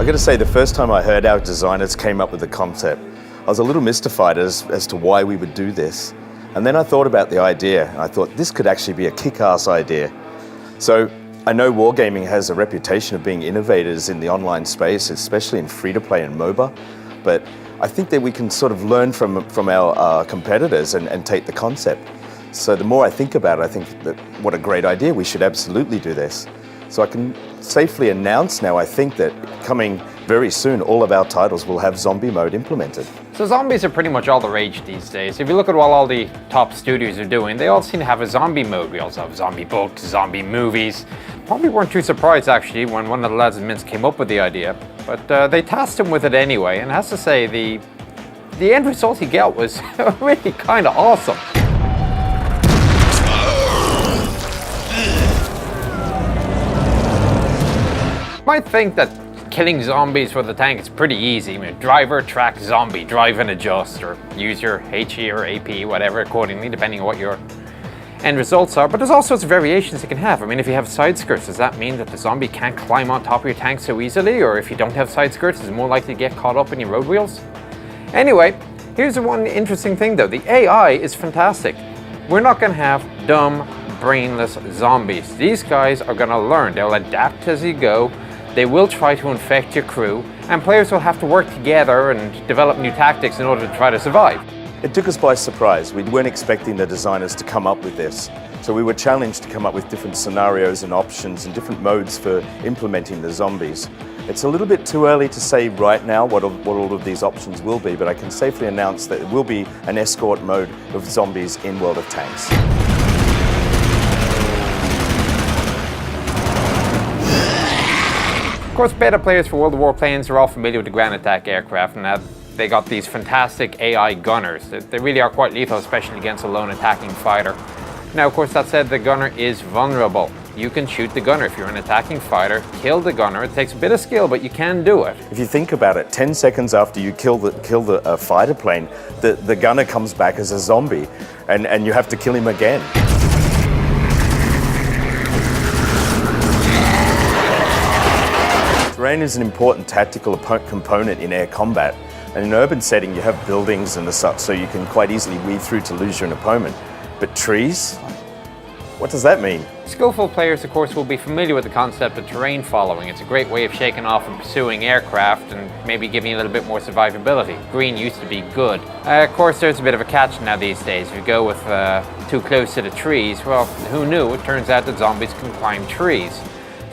got to say, the first time I heard our designers came up with the concept, I was a little mystified as to why we would do this. And then I thought about the idea, and I thought this could actually be a kick-ass idea. So I know Wargaming has a reputation of being innovators in the online space, especially in free-to-play and MOBA, but I think that we can sort of learn from our competitors and take the concept. So the more I think about it, I think that what a great idea, we should absolutely do this. So I can safely announce now, I think that coming very soon, all of our titles will have zombie mode implemented. So zombies are pretty much all the rage these days. If you look at what all the top studios are doing, they all seem to have a zombie mode. We also have zombie books, zombie movies. Probably weren't too surprised actually when one of the lads in Minsk came up with the idea, but they tasked him with it anyway, and I have to say the end result he got was really kind of awesome. You might think that killing zombies with a tank is pretty easy. I mean, driver, track, zombie, drive and adjust, or use your HE or AP, whatever, accordingly, depending on what your end results are. But there's all sorts of variations it can have. I mean, if you have side skirts, does that mean that the zombie can't climb on top of your tank so easily? Or if you don't have side skirts, is it more likely to get caught up in your road wheels? Anyway, here's the one interesting thing though. The AI is fantastic. We're not going to have dumb, brainless zombies. These guys are going to learn. They'll adapt as you go. They will try to infect your crew, and players will have to work together and develop new tactics in order to try to survive. It took us by surprise. We weren't expecting the designers to come up with this. So we were challenged to come up with different scenarios and options and different modes for implementing the zombies. It's a little bit too early to say right now what all of these options will be, but I can safely announce that it will be an escort mode of zombies in World of Tanks. Of course, beta players for World of Warplanes are all familiar with the ground attack aircraft, and they got these fantastic AI gunners. They really are quite lethal, especially against a lone attacking fighter. Now, of course, that said, the gunner is vulnerable. You can shoot the gunner if you're an attacking fighter, kill the gunner. It takes a bit of skill, but you can do it. If you think about it, 10 seconds after you kill the fighter plane, the gunner comes back as a zombie, and you have to kill him again. Terrain is an important tactical component in air combat, and in an urban setting you have buildings and the such, so you can quite easily weave through to lose your opponent. But trees? What does that mean? Skillful players, of course, will be familiar with the concept of terrain following. It's a great way of shaking off and pursuing aircraft and maybe giving you a little bit more survivability. Green used to be good. Of course, there's a bit of a catch now these days. If you go with too close to the trees, well, who knew? It turns out that zombies can climb trees.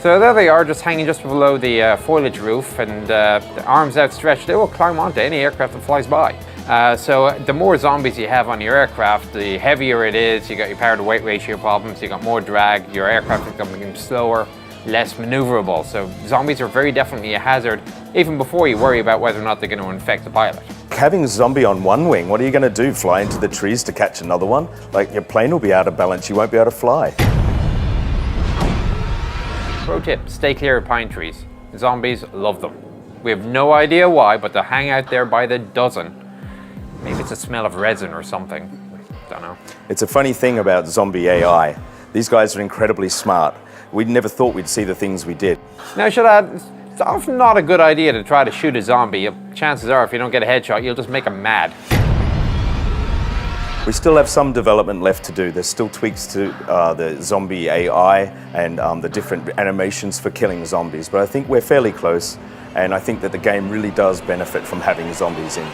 So there they are, just hanging just below the foliage roof, and the arms outstretched, they will climb onto any aircraft that flies by. So the more zombies you have on your aircraft, the heavier it is. You got your power to weight ratio problems, you got more drag, your aircraft is becoming slower, less maneuverable. So zombies are very definitely a hazard, even before you worry about whether or not they're going to infect the pilot. Having a zombie on one wing, what are you going to do? Fly into the trees to catch another one? Like, your plane will be out of balance, you won't be able to fly. Pro tip, stay clear of pine trees. Zombies love them. We have no idea why, but they hang out there by the dozen. Maybe it's a smell of resin or something. Don't know. It's a funny thing about zombie AI. These guys are incredibly smart. We never thought we'd see the things we did. Now, should I add, it's often not a good idea to try to shoot a zombie. Chances are, if you don't get a headshot, you'll just make them mad. We still have some development left to do. There's still tweaks to the zombie AI and the different animations for killing zombies, but I think we're fairly close, and I think that the game really does benefit from having zombies in.